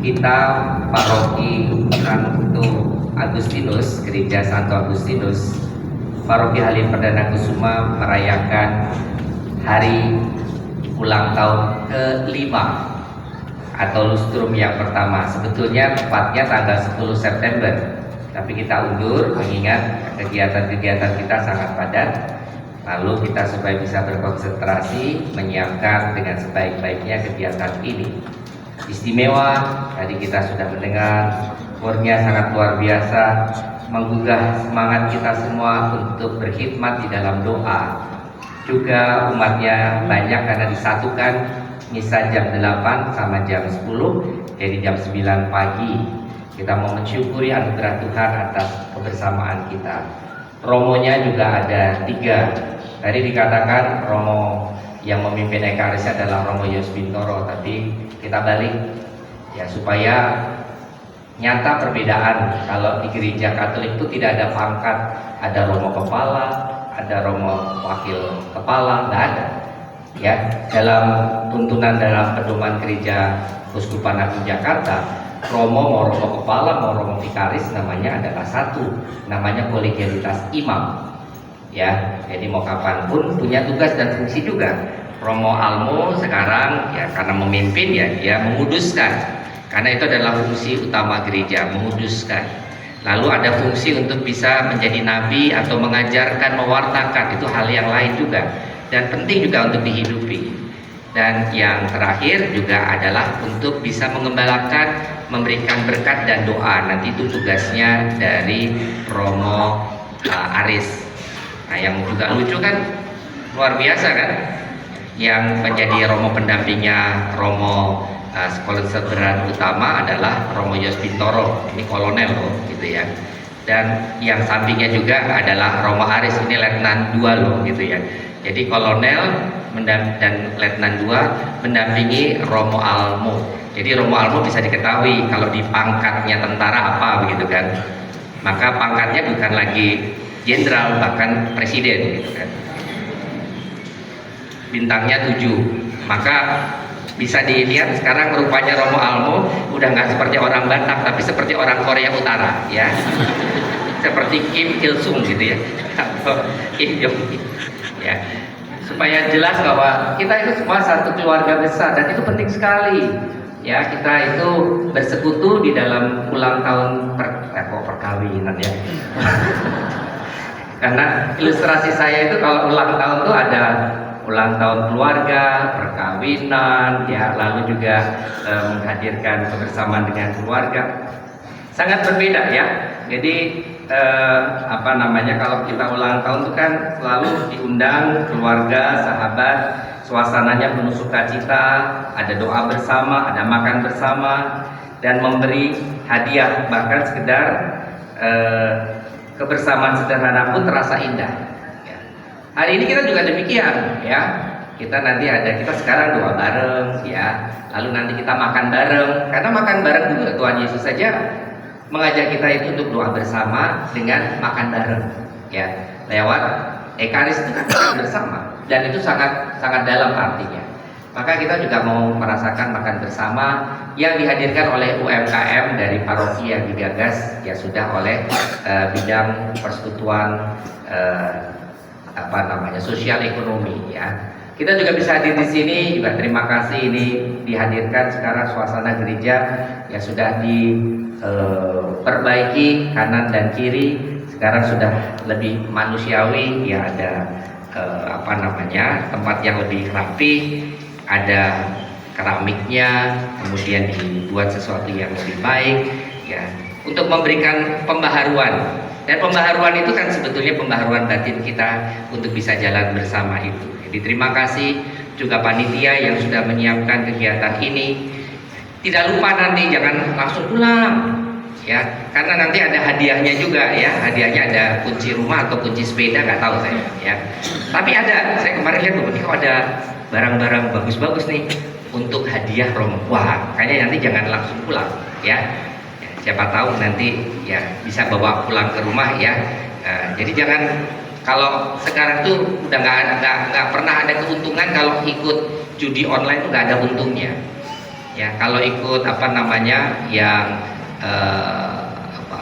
kita Paroki Santo Agustinus, Gereja Santo Agustinus, Paroki Halim Perdana Kusuma merayakan hari ulang tahun ke-5 atau lustrum yang pertama. Sebetulnya tepatnya tanggal 10 September, tapi kita undur mengingat kegiatan-kegiatan kita sangat padat. Lalu kita supaya bisa berkonsentrasi menyiapkan dengan sebaik-baiknya kegiatan ini. Istimewa, tadi kita sudah mendengar, kurnya sangat luar biasa, menggugah semangat kita semua untuk berkhidmat di dalam doa. Juga umatnya banyak karena disatukan misa jam 8 sama jam 10, jadi jam 9 pagi. Kita mau mensyukuri anugerah Tuhan atas kebersamaan kita. Romonya juga ada 3. Tadi dikatakan Romo yang memimpin Ekaris adalah Romo Yos Bintoro, tapi kita balik ya supaya nyata perbedaan. Kalau di gereja Katolik itu tidak ada pangkat, ada Romo kepala, ada Romo wakil kepala, nggak ada. Ya, dalam tuntunan dalam pedoman gereja Uskupan Agung Jakarta, Romo mau Romo kepala mau Romo vikaris namanya adalah satu, namanya kolegialitas imam. Ya, jadi mau kapanpun punya tugas dan fungsi juga. Romo Almo sekarang ya karena memimpin ya dia menguduskan, karena itu adalah fungsi utama gereja, menguduskan. Lalu ada fungsi untuk bisa menjadi nabi atau mengajarkan, mewartakan, itu hal yang lain juga dan penting juga untuk dihidupi. Dan yang terakhir juga adalah untuk bisa mengembalakan, memberikan berkat dan doa. Nanti itu tugasnya dari Romo Aris. Nah, yang juga lucu kan, luar biasa kan, yang menjadi Romo pendampingnya Romo sekolah berat utama adalah Romo Yos Bintoro, ini kolonel loh, gitu ya. Dan yang sampingnya juga adalah Romo Aris, ini letnan 2 loh, gitu ya. Jadi kolonel dan letnan 2 mendampingi Romo Almo. Jadi Romo Almo bisa diketahui kalau di pangkatnya tentara apa, begitu kan. Maka pangkatnya bukan lagi jenderal, bahkan presiden, gitu kan. Bintangnya 7. Maka bisa dilihat sekarang rupanya Romo Almo udah nggak seperti orang Batak, tapi seperti orang Korea Utara, ya. Seperti Kim Il Sung gitu ya, atau Kim Jong Il, ya. Supaya jelas bahwa kita itu semua satu keluarga besar dan itu penting sekali. Ya, kita itu bersekutu di dalam ulang tahun perkawinan ya. Karena ilustrasi saya itu kalau ulang tahun itu ada ulang tahun keluarga, perkawinan, ya, lalu juga menghadirkan kebersamaan dengan keluarga. Sangat berbeda ya. Jadi kalau kita ulang tahun itu kan selalu diundang keluarga, sahabat, suasananya penuh sukacita, ada doa bersama, ada makan bersama, dan memberi hadiah, bahkan sekedar kebersamaan sederhana pun terasa indah. Ya. Hari ini kita juga demikian, ya. Kita sekarang doa bareng, ya. Lalu nanti kita makan bareng, karena makan bareng juga Tuhan Yesus saja mengajak kita itu untuk doa bersama dengan makan bareng, ya. Lewat Ekaris itu kan makan bersama, dan itu sangat sangat dalam artinya. Maka kita juga mau merasakan makan bersama yang dihadirkan oleh UMKM dari paroki yang digagas ya sudah oleh bidang persekutuan sosial ekonomi, ya. Kita juga bisa hadir di sini, juga terima kasih ini dihadirkan sekarang suasana gereja ya sudah diperbaiki kanan dan kiri, sekarang sudah lebih manusiawi, ya ada tempat yang lebih rapi, ada keramiknya, kemudian dibuat sesuatu yang lebih baik, ya, untuk memberikan pembaharuan. Dan pembaharuan itu kan sebetulnya pembaharuan batin kita untuk bisa jalan bersama itu. Jadi terima kasih juga panitia yang sudah menyiapkan kegiatan ini. Tidak lupa nanti jangan langsung pulang, ya, karena nanti ada hadiahnya juga, ya. Hadiahnya ada kunci rumah atau kunci sepeda, nggak tahu saya, ya. Tapi saya kemarin lihat kok ada barang-barang bagus-bagus nih untuk hadiah Romo. Wah, kayaknya nanti jangan langsung pulang, ya. Siapa tahu nanti ya bisa bawa pulang ke rumah, ya. Jadi jangan, kalau sekarang tuh udah nggak pernah ada keuntungan kalau ikut judi online tuh nggak ada untungnya. Ya, kalau ikut apa namanya yang apa,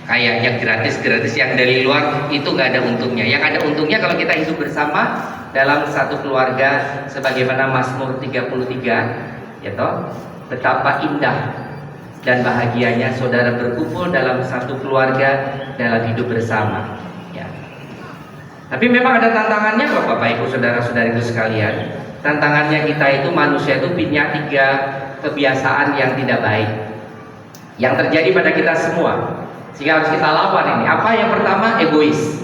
kayak yang gratis yang dari luar itu nggak ada untungnya. Yang ada untungnya kalau kita hidup bersama dalam satu keluarga, sebagaimana Mazmur 33, ya toh, betapa indah dan bahagianya saudara berkumpul dalam satu keluarga dalam hidup bersama. Ya. Tapi memang ada tantangannya kok Bapak Ibu saudara-saudariku sekalian. Tantangannya kita itu manusia itu punya 3 kebiasaan yang tidak baik yang terjadi pada kita semua, sehingga harus kita lawan ini. Apa yang pertama? Egois.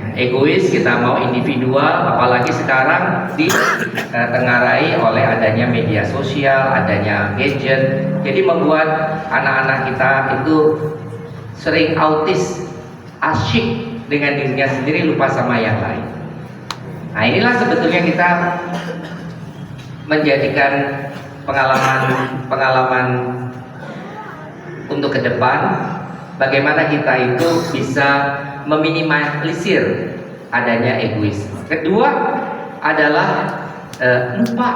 Ya, egois, kita mau individual, apalagi sekarang ditengarai oleh adanya media sosial, adanya gadget. Jadi membuat anak-anak kita itu sering autis, asyik dengan dirinya sendiri, lupa sama yang lain. Nah, inilah sebetulnya kita menjadikan pengalaman untuk ke depan, bagaimana kita itu bisa meminimalisir adanya egoisme. Kedua adalah lupa,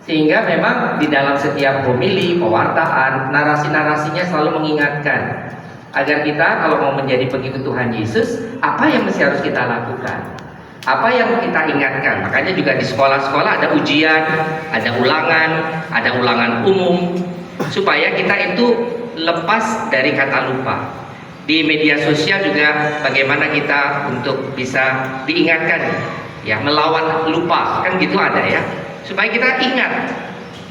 sehingga memang di dalam setiap homili, pewartaan, narasi-narasinya selalu mengingatkan agar kita kalau mau menjadi pengikut Tuhan Yesus, apa yang mesti harus kita lakukan, apa yang kita ingatkan. Makanya juga di sekolah-sekolah ada ujian, ada ulangan umum, supaya kita itu lepas dari kata lupa. Di media sosial juga bagaimana kita untuk bisa diingatkan, ya, melawan lupa, kan gitu ada ya, supaya kita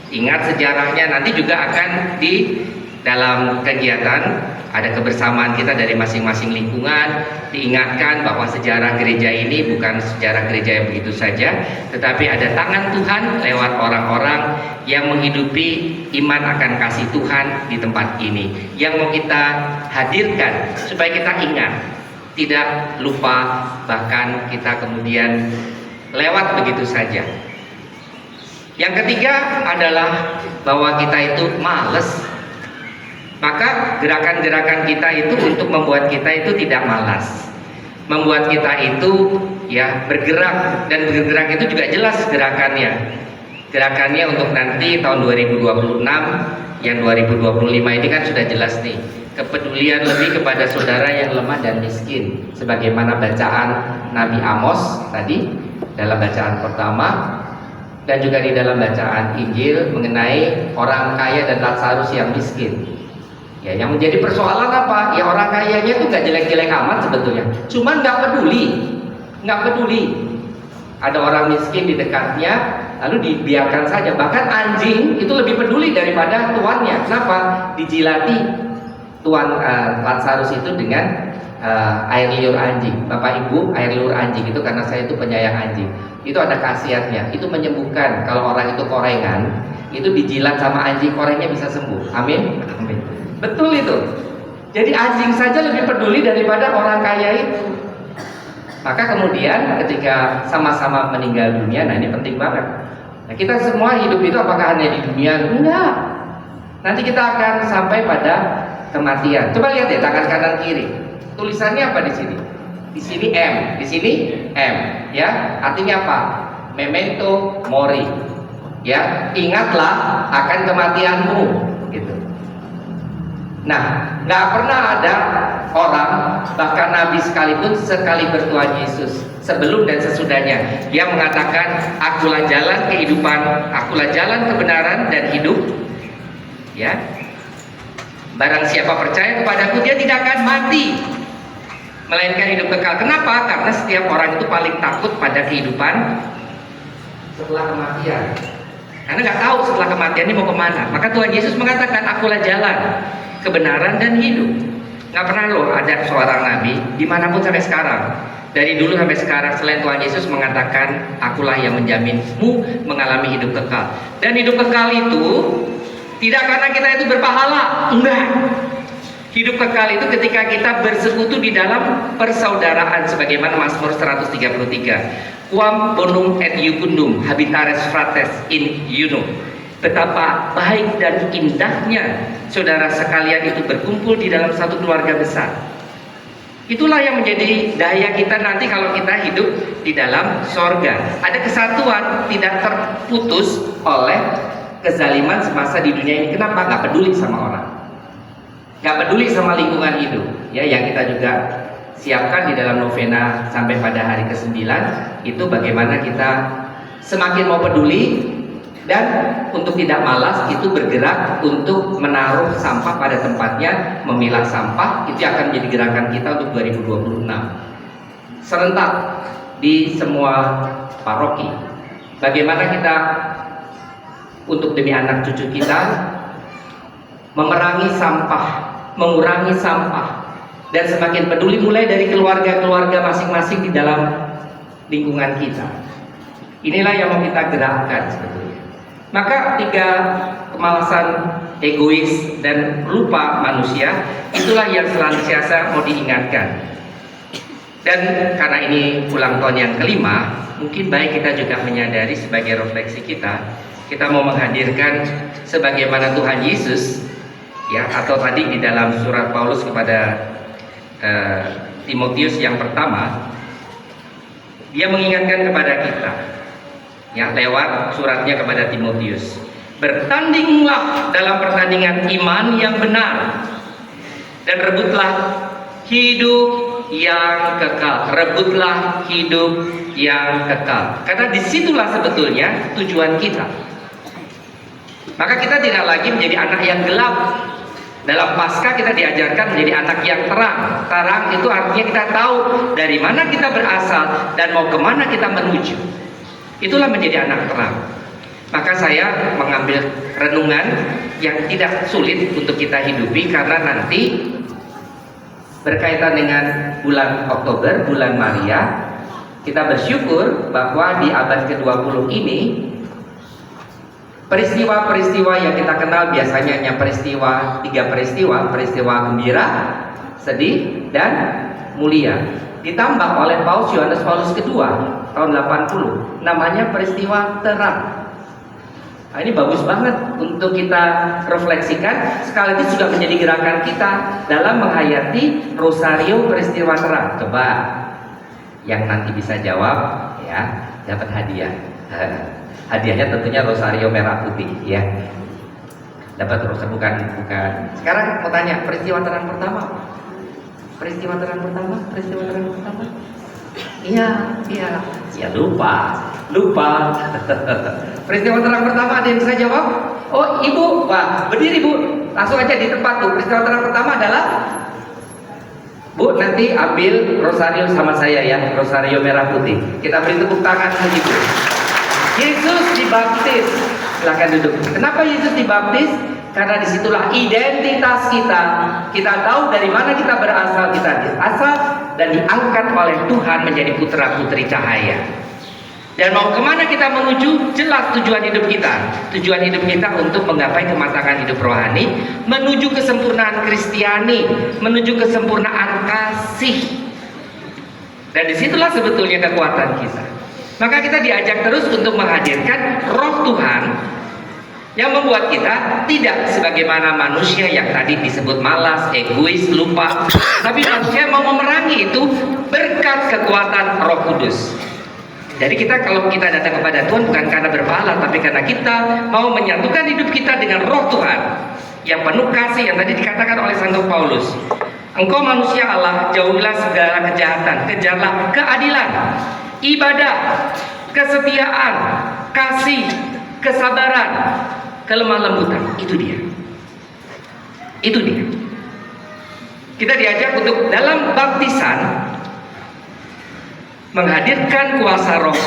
ingat sejarahnya. Nanti juga akan di dalam kegiatan ada kebersamaan kita dari masing-masing lingkungan, diingatkan bahwa sejarah gereja ini bukan sejarah gereja yang begitu saja, tetapi ada tangan Tuhan lewat orang-orang yang menghidupi iman akan kasih Tuhan di tempat ini, yang mau kita hadirkan supaya kita ingat, tidak lupa, bahkan kita kemudian lewat begitu saja. Yang ketiga adalah bahwa kita itu malas. Maka gerakan-gerakan kita itu untuk membuat kita itu tidak malas, membuat kita itu ya bergerak, dan bergerak itu juga jelas gerakannya untuk nanti tahun 2026, yang 2025 ini kan sudah jelas nih, kepedulian lebih kepada saudara yang lemah dan miskin, sebagaimana bacaan Nabi Amos tadi dalam bacaan pertama, dan juga di dalam bacaan Injil mengenai orang kaya dan Lazarus yang miskin. Ya, yang menjadi persoalan apa? Ya, orang kayanya itu nggak jelek-jelek amat sebetulnya, cuman nggak peduli. Ada orang miskin di dekatnya, lalu dibiarkan saja. Bahkan anjing itu lebih peduli daripada tuannya. Kenapa? Dijilati tuan Lazarus itu dengan air liur anjing. Bapak Ibu, air liur anjing itu, karena saya itu penyayang anjing, itu ada khasiatnya, itu menyembuhkan. Kalau orang itu korengan, itu dijilat sama anjing, korengnya bisa sembuh. Amin. Betul itu. Jadi anjing saja lebih peduli daripada orang kaya itu. Maka kemudian ketika sama-sama meninggal dunia, nah ini penting banget. Nah, kita semua hidup itu apakah hanya di dunia? Enggak. Nanti kita akan sampai pada kematian. Coba lihat ya tangan kanan kiri. Tulisannya apa di sini? Di sini M, di sini M, ya. Artinya apa? Memento mori. Ya, ingatlah akan kematianmu, gitu. Nah, nggak pernah ada orang, bahkan Nabi sekalipun, sekali bertuhan Yesus, sebelum dan sesudahnya, yang mengatakan, akulah jalan kehidupan, akulah jalan kebenaran dan hidup. Ya, barang siapa percaya kepadaku, dia tidak akan mati, melainkan hidup kekal. Kenapa? Karena setiap orang itu paling takut pada kehidupan setelah kematian, karena nggak tahu setelah kematian ini mau kemana. Maka Tuhan Yesus mengatakan, akulah jalan, kebenaran dan hidup. Nggak pernah loh ada seorang nabi dimanapun sampai sekarang, dari dulu sampai sekarang, selain Tuhan Yesus mengatakan, akulah yang menjaminmu mengalami hidup kekal. Dan hidup kekal itu tidak karena kita itu berpahala, enggak. Hidup kekal itu ketika kita bersekutu di dalam persaudaraan, sebagaimana Mazmur 133, quam bonum et iucundum habitares fratres in unum. Betapa baik dan indahnya saudara sekalian itu berkumpul di dalam satu keluarga besar. Itulah yang menjadi daya kita nanti kalau kita hidup di dalam sorga. Ada kesatuan, tidak terputus oleh kezaliman semasa di dunia ini. Kenapa? Gak peduli sama orang, gak peduli sama lingkungan hidup. Ya, yang kita juga siapkan di dalam novena sampai pada hari ke-9 itu bagaimana kita semakin mau peduli dan untuk tidak malas itu bergerak untuk menaruh sampah pada tempatnya, memilah sampah. Itu akan menjadi gerakan kita untuk 2026 serentak di semua paroki. Bagaimana kita untuk demi anak cucu kita memerangi sampah, mengurangi sampah, dan semakin peduli mulai dari keluarga-keluarga masing-masing di dalam lingkungan kita. Inilah yang mau kita gerakkan sebetulnya. Maka 3 kemalasan, egois dan lupa manusia, itulah yang senantiasa mau diingatkan. Dan karena ini ulang tahun yang ke-5, mungkin baik kita juga menyadari sebagai refleksi kita mau menghadirkan sebagaimana Tuhan Yesus, ya, atau tadi di dalam surat Paulus kepada Timotius yang pertama, dia mengingatkan kepada kita, ya, lewat suratnya kepada Timotius, bertandinglah dalam pertandingan iman yang benar dan rebutlah hidup yang kekal. Rebutlah hidup yang kekal. Karena disitulah sebetulnya tujuan kita. Maka kita tidak lagi menjadi anak yang gelap. Dalam Paskah kita diajarkan menjadi anak yang terang. Terang itu artinya kita tahu dari mana kita berasal dan mau kemana kita menuju. Itulah menjadi anak terang. Maka saya mengambil renungan yang tidak sulit untuk kita hidupi, karena nanti berkaitan dengan bulan Oktober, bulan Maria. Kita bersyukur bahwa di abad ke-20 ini peristiwa-peristiwa yang kita kenal biasanya hanya 3 peristiwa gembira, sedih, dan mulia, ditambah oleh Paus Yohanes Paulus II tahun 80, namanya peristiwa terang. Nah, ini bagus banget untuk kita refleksikan, sekaligus juga menjadi gerakan kita dalam menghayati Rosario peristiwa terang. Coba yang nanti bisa jawab, ya, dapat hadiah. Hadiahnya tentunya Rosario merah putih, ya. Dapat Rosario, bukan. Sekarang mau tanya, peristiwa terang pertama. Peristiwa terang pertama. Iya. Ya lupa. Peristiwa terang pertama ada yang bisa jawab? Oh, ibu, wah, berdiri bu, langsung aja di tempat tuh. Peristiwa terang pertama adalah, bu, nanti ambil Rosario sama saya ya, Rosario merah putih. Kita beri tepuk tangan begitu. Yesus dibaptis. Silakan duduk. Kenapa Yesus dibaptis? Karena disitulah identitas kita. Kita tahu dari mana kita berasal. Kita berasal dan diangkat oleh Tuhan menjadi putra putri cahaya. Dan mau kemana kita menuju? Jelas tujuan hidup kita. Tujuan hidup kita untuk menggapai kematangan hidup rohani, menuju kesempurnaan Kristiani, menuju kesempurnaan kasih. Dan disitulah sebetulnya kekuatan kita. Maka kita diajak terus untuk menghadirkan roh Tuhan yang membuat kita tidak sebagaimana manusia yang tadi disebut malas, egois, lupa, tapi manusia mau memerangi itu berkat kekuatan Roh Kudus. Jadi kalau kita datang kepada Tuhan bukan karena berpahala, tapi karena kita mau menyatukan hidup kita dengan Roh Tuhan yang penuh kasih, yang tadi dikatakan oleh Santo Paulus, engkau manusia Allah, jauhilah segala kejahatan, kejarlah keadilan, ibadah, kesetiaan, kasih, kesabaran, kelemah lembutan. Itu dia. Kita diajak untuk dalam baptisan menghadirkan kuasa roh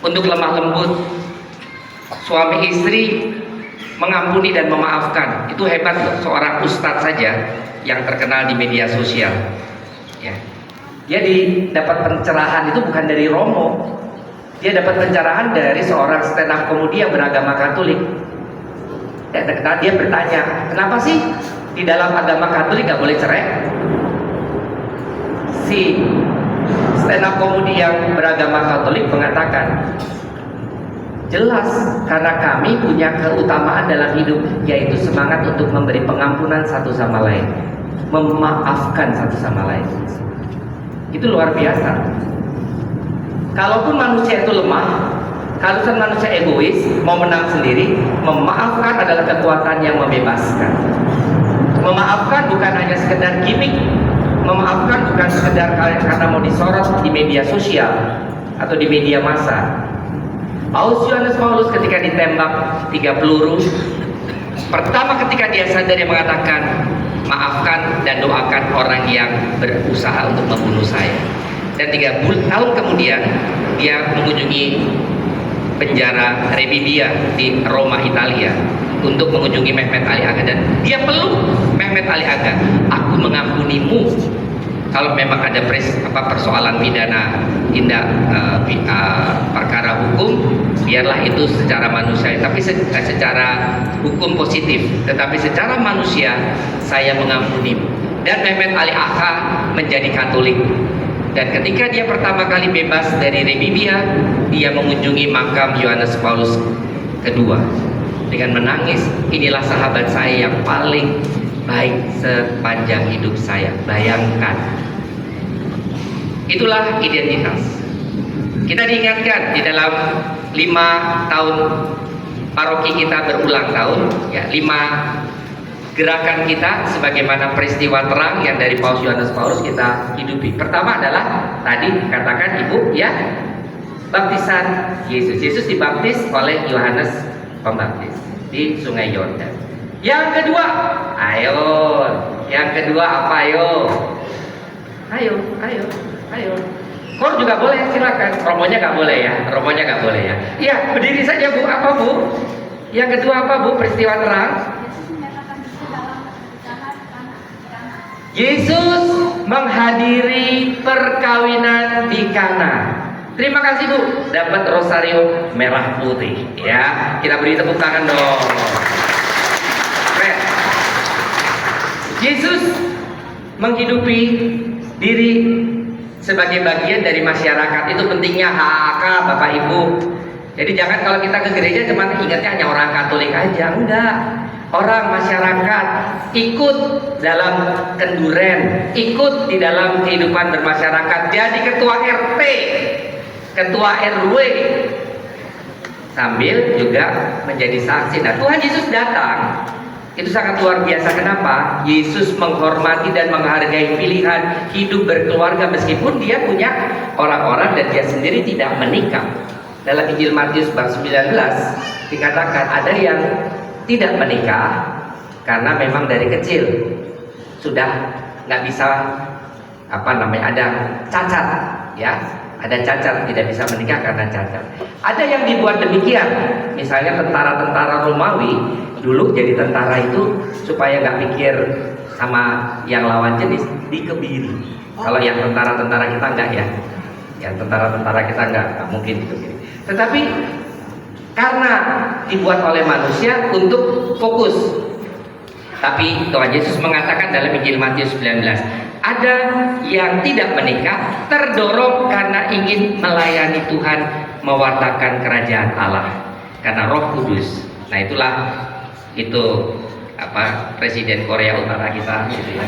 untuk lemah lembut, suami istri mengampuni dan memaafkan. Itu hebat loh, seorang ustadz saja yang terkenal di media sosial, ya. Dia dapat pencerahan itu bukan dari Romo. Dia dapat pencerahan dari seorang stand up komedi yang beragama Katolik. Dia bertanya, kenapa sih di dalam agama Katolik gak boleh cerai? Si stand up komedi yang beragama Katolik mengatakan, jelas, karena kami punya keutamaan dalam hidup, yaitu semangat untuk memberi pengampunan satu sama lain. memaafkan satu sama lain. Itu luar biasa. Kalaupun manusia itu lemah, kalau manusia egois, mau menang sendiri, memaafkan adalah kekuatan yang membebaskan. Memaafkan bukan hanya sekedar gimmick, memaafkan bukan sekedar karena mau disorot di media sosial atau di media massa. Yohanes Paulus ketika ditembak 3 peluru, pertama ketika dia sadar, dia mengatakan, maafkan dan doakan orang yang berusaha untuk membunuh saya. Dan 3 tahun kemudian dia mengunjungi penjara Rebibbia di Roma, Italia, untuk mengunjungi Mehmet Ali Aga, dan dia peluk Mehmet Ali Aga. Aku mengampunimu. Kalau memang ada persoalan pidana perkara hukum, biarlah itu secara manusia, tapi secara hukum positif. Tetapi secara manusia, saya mengampunimu. Dan Mehmet Ali Aga menjadi Katolik. Dan ketika dia pertama kali bebas dari Rebibbia, dia mengunjungi makam Yohanes Paulus kedua dengan menangis. Inilah sahabat saya yang paling baik sepanjang hidup saya. Bayangkan, itulah identitas. Kita diingatkan di dalam 5 tahun paroki kita berulang tahun, ya, 5 gerakan kita sebagaimana peristiwa terang yang dari Paus Yohanes Paulus kita hidupi. Pertama adalah tadi katakan Ibu, ya, baptisan Yesus. Yesus dibaptis oleh Yohanes Pembaptis di Sungai Yordan. Yang kedua, ayo. Yang kedua apa, ayo? Ayo. Kor juga boleh, silakan. Romonya nggak boleh ya. Romonya nggak boleh ya. Iya, berdiri saja Bu. Apa Bu? Yang kedua apa Bu? Peristiwa terang. Yesus menghadiri perkawinan di Kana. Terima kasih Bu, dapat rosario merah putih. Ya, kita beri tepuk tangan dong. Keren. Yesus menghidupi diri sebagai bagian dari masyarakat. Itu pentingnya HAK Bapak Ibu. Jadi jangan kalau kita ke gereja cuma ingatnya hanya orang Katolik aja, enggak. Orang masyarakat ikut dalam kenduren, ikut di dalam kehidupan bermasyarakat, jadi ketua RT, ketua RW, sambil juga menjadi saksi. Nah, Tuhan Yesus datang, itu sangat luar biasa. Kenapa? Yesus menghormati dan menghargai pilihan hidup berkeluarga meskipun dia punya orang-orang dan dia sendiri tidak menikah. Dalam Injil Matius bab 19 dikatakan ada yang tidak menikah karena memang dari kecil sudah nggak bisa ada cacat, ya, ada cacat, tidak bisa menikah karena cacat. Ada yang dibuat demikian, misalnya tentara-tentara Romawi dulu jadi tentara itu supaya nggak pikir sama yang lawan jenis, dikebiri. Kalau yang tentara-tentara kita enggak, ya, yang tentara-tentara kita enggak mungkin dikebiri. Tetapi karena dibuat oleh manusia untuk fokus. Tapi Tuhan Yesus mengatakan dalam Injil Matius 19, ada yang tidak menikah terdorong karena ingin melayani Tuhan, mewartakan kerajaan Allah karena Roh Kudus. Nah, itulah itu Presiden Korea Utara kita gitu ya.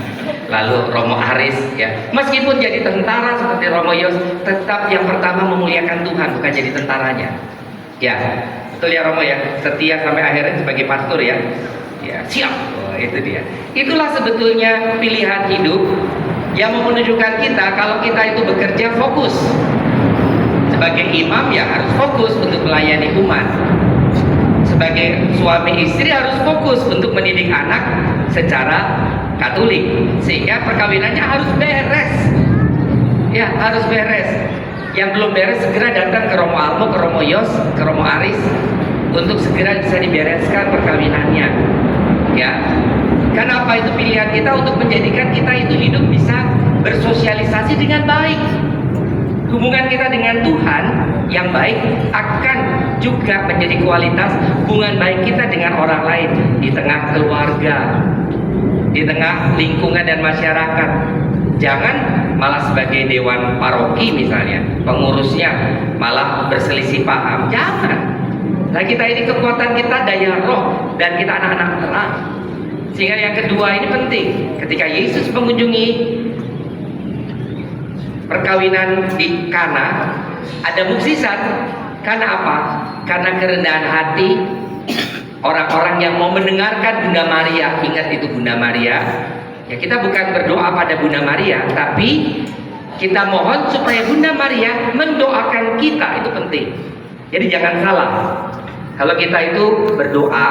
Lalu Romo Aris, ya, meskipun jadi tentara seperti Romo Yos, tetap yang pertama memuliakan Tuhan, bukan jadi tentaranya. Ya, betul ya Romo ya, setia sampai akhirnya sebagai pastor ya. Ya, siap. Oh, itu dia. Itulah sebetulnya pilihan hidup yang menunjukkan kita kalau kita itu bekerja fokus. Sebagai imam ya harus fokus untuk melayani umat. Sebagai suami istri harus fokus untuk mendidik anak secara Katolik, sehingga perkawinannya harus beres. Ya, harus beres. Yang belum beres segera datang ke Romo Almo, ke Romo Yos, ke Romo Aris untuk segera bisa dibereskan perkawinannya. Ya, karena apa? Itu pilihan kita untuk menjadikan kita itu hidup bisa bersosialisasi dengan baik. Hubungan kita dengan Tuhan yang baik akan juga menjadi kualitas hubungan baik kita dengan orang lain di tengah keluarga, di tengah lingkungan dan masyarakat. Jangan malah sebagai dewan paroki misalnya, pengurusnya malah berselisih paham. Jangan. Nah, kita ini kekuatan kita daya roh dan kita anak-anak terang. Sehingga yang kedua ini penting. Ketika Yesus mengunjungi perkawinan di Kana, ada mukjizat. Karena apa? Karena kerendahan hati orang-orang yang mau mendengarkan Bunda Maria. Ingat itu Bunda Maria. Ya, kita bukan berdoa pada Bunda Maria, tapi kita mohon supaya Bunda Maria mendoakan kita. Itu penting. Jadi jangan salah. Kalau kita itu berdoa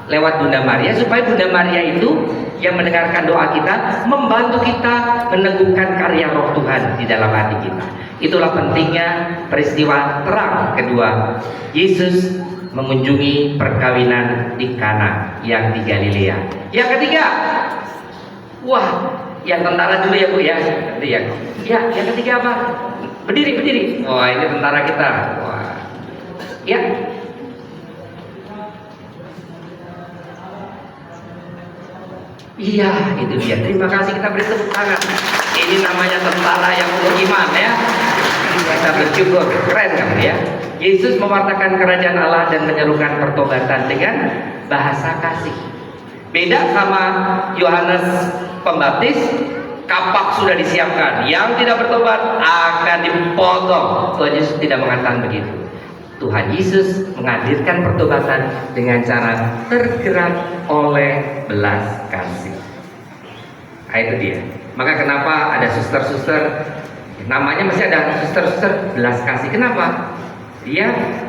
lewat Bunda Maria, supaya Bunda Maria itu yang mendengarkan doa kita, membantu kita meneguhkan karya Roh Tuhan di dalam hati kita. Itulah pentingnya peristiwa terang kedua, Yesus mengunjungi perkawinan di Kana yang di Galilea. Yang ketiga, wah, yang tentara dulu ya Bu ya. Ya, yang ketiga apa? Berdiri. Wah, ini tentara kita. Wah. Ya. Iya, itu dia. Terima kasih, kita beri tepuk tangan. Ini namanya tentara yang penuh iman ya. Kita bersyukur, keren kan ya. Yesus mewartakan kerajaan Allah dan menyerukan pertobatan dengan bahasa kasih. Beda sama Yohanes Pembaptis, kapak sudah disiapkan. Yang tidak bertobat akan dipotong. Tuhan Yesus tidak mengatakan begitu. Tuhan Yesus menghadirkan pertobatan dengan cara tergerak oleh belas kasih. Nah, itu dia. Maka kenapa ada suster-suster, namanya masih ada suster-suster belas kasih. Kenapa?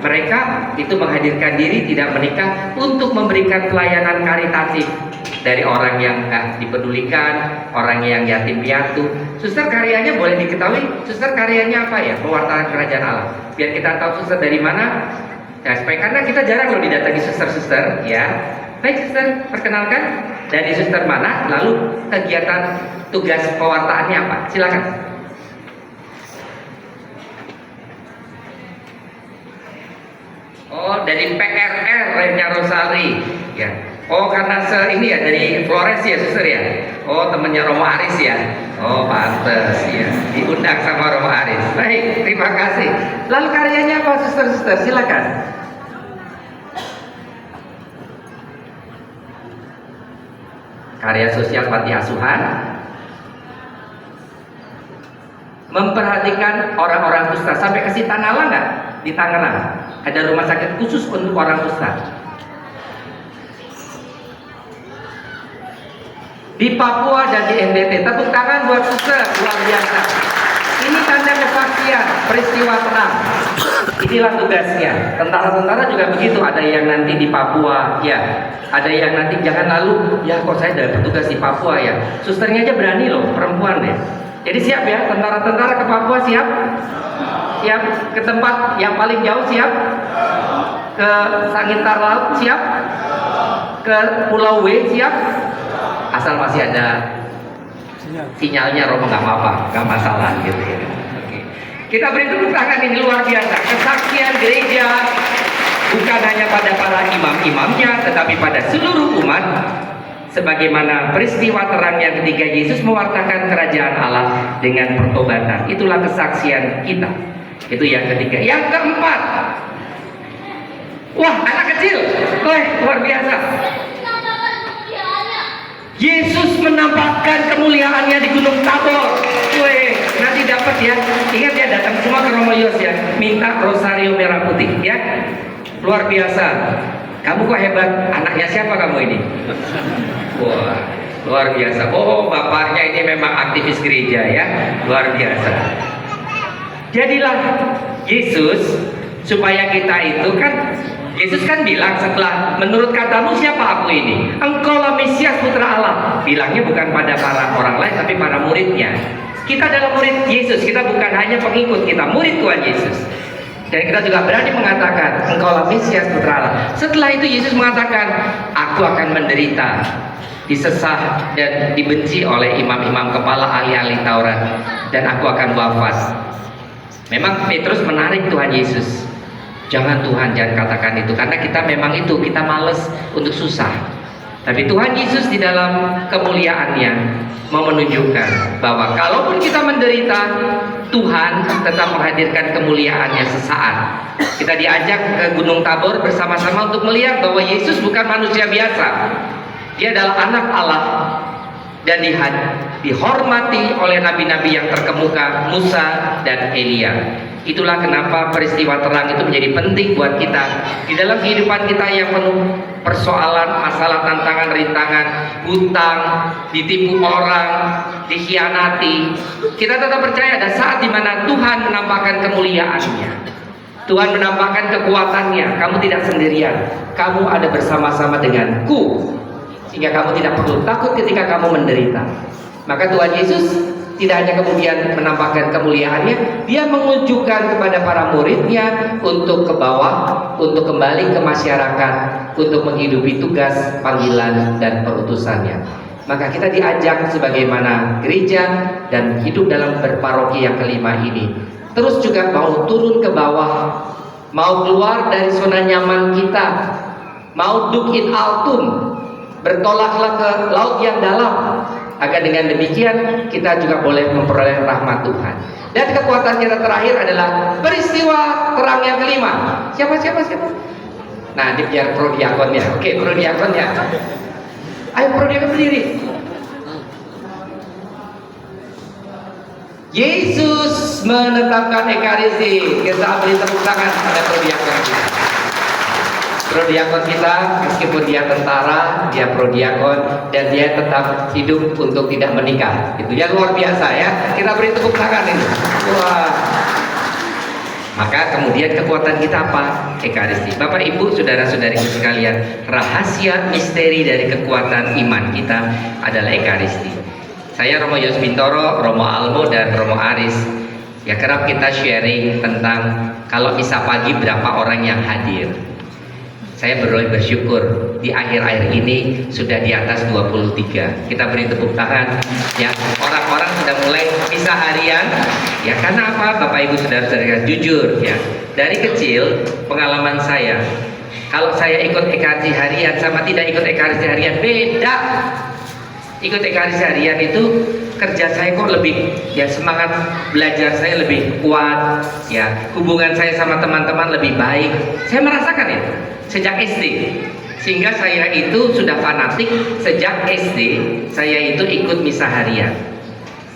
Mereka itu menghadirkan diri tidak menikah untuk memberikan pelayanan karitatif dari orang yang nggak dipedulikan, orang yang yatim piatu. Suster karyanya boleh diketahui, suster karyanya apa ya? Mewartakan kerajaan Allah. Biar kita tahu suster dari mana. Ya, supaya karena kita jarang loh didatangi suster-suster, ya. Baik suster, perkenalkan dari suster mana, lalu kegiatan tugas pewartaannya apa? Silakan. Oh, dari PRR Renya Rosari, ya. Oh, karena ini ya dari Flores ya, suster ya. Oh, temennya Romo Aris ya. Oh, pantes ya. Diundang sama Romo Aris. Baik, terima kasih. Lalu karyanya apa, suster-suster? Silakan. Karya sosial panti asuhan, memperhatikan orang-orang kusta. Sampai ke Sitanala nggak? Di Tangerang ada rumah sakit khusus untuk orang kusta. Di Papua dan di NTT, tepuk tangan buat suster, luar biasa. Ini tanda kesaksian peristiwa terang. Inilah tugasnya. Tentara-tentara juga begitu. Ada yang nanti di Papua, ya. Ada yang nanti jangan lalu, ya kok saya dapat tugas di Papua ya. Susternya aja berani loh, perempuan ya. Jadi siap ya, tentara-tentara ke Papua siap? Siap ke tempat yang paling jauh siap? Ke Sangitar Laut siap? Ke Pulau W siap? Asal masih ada sinyalnya, Romo nggak apa-apa, nggak masalah gitu ya. Oke. Kita beri tepuk tangan, ini luar biasa. Kesaksian gereja bukan hanya pada para imam-imamnya, tetapi pada seluruh umat. Sebagaimana peristiwa terang yang ketiga, Yesus mewartakan kerajaan Allah dengan pertobatan. Itulah kesaksian kita. Itu yang ketiga. Yang keempat, wah, anak kecil, luar biasa. Yesus menampakkan kemuliaannya di Gunung Tabor. Nanti dapat ya. Ingat ya, datang semua ke Romo Yos ya, minta rosario merah putih ya. Luar biasa. Kamu kok hebat, anaknya siapa kamu ini? Wah, luar biasa. Oh, bapaknya ini memang aktivis gereja ya. Luar biasa. Jadilah Yesus supaya kita itu kan, Yesus kan bilang setelah, menurut katamu siapa aku ini? Engkaulah Mesias Putra Allah. Bilangnya bukan pada para orang lain, tapi para muridnya. Kita adalah murid Yesus, kita bukan hanya pengikut, kita murid Tuhan Yesus. Dan kita juga berani mengatakan, Engkaulah Mesias Putra Allah. Setelah itu Yesus mengatakan, aku akan menderita, disesah dan dibenci oleh imam-imam kepala, ahli-ahli Taurat, dan aku akan wafat. Memang Petrus menarik Tuhan Yesus. Jangan Tuhan, jangan katakan itu, karena kita memang itu, kita males untuk susah. Tapi Tuhan Yesus di dalam kemuliaannya mau menunjukkan bahwa kalaupun kita menderita, Tuhan tetap menghadirkan kemuliaannya sesaat. Kita diajak ke Gunung Tabor bersama-sama untuk melihat bahwa Yesus bukan manusia biasa. Dia adalah anak Allah dan dihormati oleh nabi-nabi yang terkemuka, Musa dan Elia. Itulah kenapa peristiwa terang itu menjadi penting buat kita di dalam kehidupan kita yang penuh persoalan, masalah, tantangan, rintangan, hutang, ditipu orang, dikhianati. Kita tetap percaya ada saat di mana Tuhan menampakkan kemuliaan-Nya. Tuhan menampakkan kekuatannya. Kamu tidak sendirian. Kamu ada bersama-sama denganku. Sehingga kamu tidak perlu takut ketika kamu menderita. Maka Tuhan Yesus tidak hanya kemudian menampakkan kemuliaannya, Dia menunjukkan kepada para muridnya untuk ke bawah, untuk kembali ke masyarakat, untuk menghidupi tugas, panggilan, dan perutusannya. Maka kita diajak sebagaimana gereja dan hidup dalam berparoki yang kelima ini, terus juga mau turun ke bawah, mau keluar dari zona nyaman kita, mau duk in altum, bertolaklah ke laut yang dalam, agar dengan demikian kita juga boleh memperoleh rahmat Tuhan. Dan kekuatan kita terakhir adalah peristiwa terang yang kelima. Siapa? Nah, biar prodiakonnya. Oke, prodiakonnya. Ayo prodiakon berdiri. Yesus menetapkan Ekaristi. Kita beri tepuk tangan pada prodiakon kita. Prodiakon kita, meskipun dia tentara, dia prodiakon, dan dia tetap hidup untuk tidak menikah. Itu ya luar biasa ya. Kita beri tepuk tangan ini. Wah. Maka kemudian kekuatan kita apa? Ekaristi. Bapak Ibu, saudara-saudari sekalian, rahasia misteri dari kekuatan iman kita adalah Ekaristi. Saya Romo Yos Bintoro, Romo Almo, dan Romo Aris. Ya, kerap kita sharing tentang kalau misa pagi berapa orang yang hadir. Saya bersyukur di akhir-akhir ini sudah di atas 23. Kita beri tepuk tangan ya. Orang-orang sudah mulai misa harian. Ya, karena apa? Bapak Ibu saudara-saudara, jujur ya. Dari kecil pengalaman saya, kalau saya ikut ekaristi harian sama tidak ikut ekaristi harian beda. Ikut ekaristi harian itu kerja saya kok lebih ya, semangat belajar saya lebih kuat ya, hubungan saya sama teman-teman lebih baik. Saya merasakan itu sejak SD, sehingga saya itu sudah fanatik sejak SD. Saya itu ikut misa harian.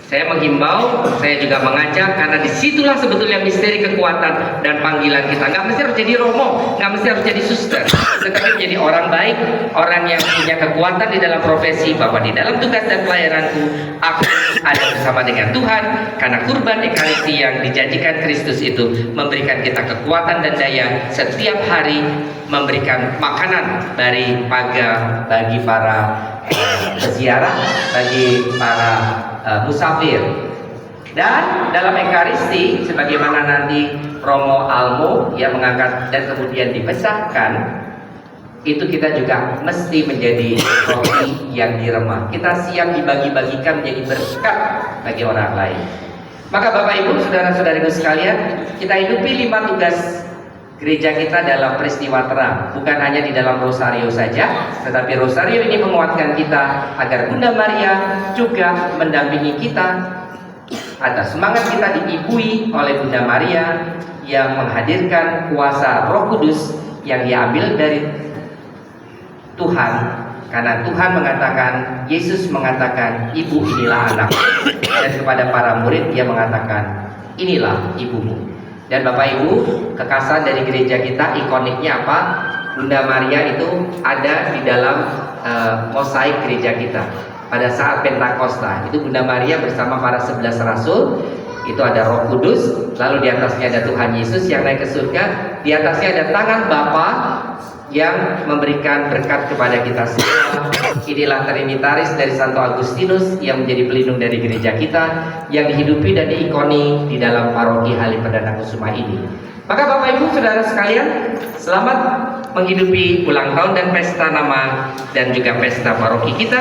Saya menghimbau, saya juga mengajak, karena disitulah sebetulnya misteri kekuatan dan panggilan kita. Nggak mesti harus jadi romo, nggak mesti harus jadi suster, tetapi menjadi orang baik, orang yang punya kekuatan di dalam profesi, bahwa di dalam tugas dan pelayananku aku ada bersama dengan Tuhan, karena kurban Ekaristi yang dijanjikan Kristus itu memberikan kita kekuatan dan daya setiap hari, memberikan makanan dari paga bagi para peziarah, bagi para musafir. Dan dalam Ekaristi, sebagaimana nanti Romo Almo yang mengangkat dan kemudian dipesahkan, itu kita juga mesti menjadi roti yang diremah. Kita siap dibagi-bagikan menjadi berkat bagi orang lain. Maka Bapak Ibu, saudara-saudariku sekalian, kita hidupi 5 tugas gereja kita dalam peristiwa terang. Bukan hanya di dalam rosario saja, tetapi rosario ini menguatkan kita agar Bunda Maria juga mendampingi kita, agar semangat kita diibui oleh Bunda Maria yang menghadirkan kuasa Roh Kudus yang diambil dari Tuhan. Karena Tuhan mengatakan, Yesus mengatakan, ibu inilah anak. Dan kepada para murid dia mengatakan, inilah ibumu. Dan Bapak Ibu, kekasan dari gereja kita, ikoniknya apa? Bunda Maria itu ada di dalam mosaik gereja kita. Pada saat Pentakosta, itu Bunda Maria bersama para 11 rasul. Itu ada Roh Kudus, lalu di atasnya ada Tuhan Yesus yang naik ke surga. Di atasnya ada tangan Bapa yang memberikan berkat kepada kita semua. Inilah Trinitaris dari Santo Agustinus yang menjadi pelindung dari gereja kita, yang dihidupi dan diikoni di dalam paroki Halim Perdana Kusuma ini. Maka Bapak Ibu saudara sekalian, selamat menghidupi ulang tahun dan pesta nama dan juga pesta paroki kita.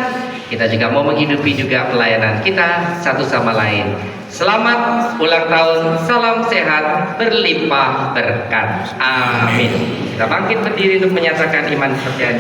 Kita juga mau menghidupi juga pelayanan kita satu sama lain. Selamat ulang tahun, salam sehat, berlimpah berkat. Amin. Kita bangkit berdiri untuk menyatakan iman percaya.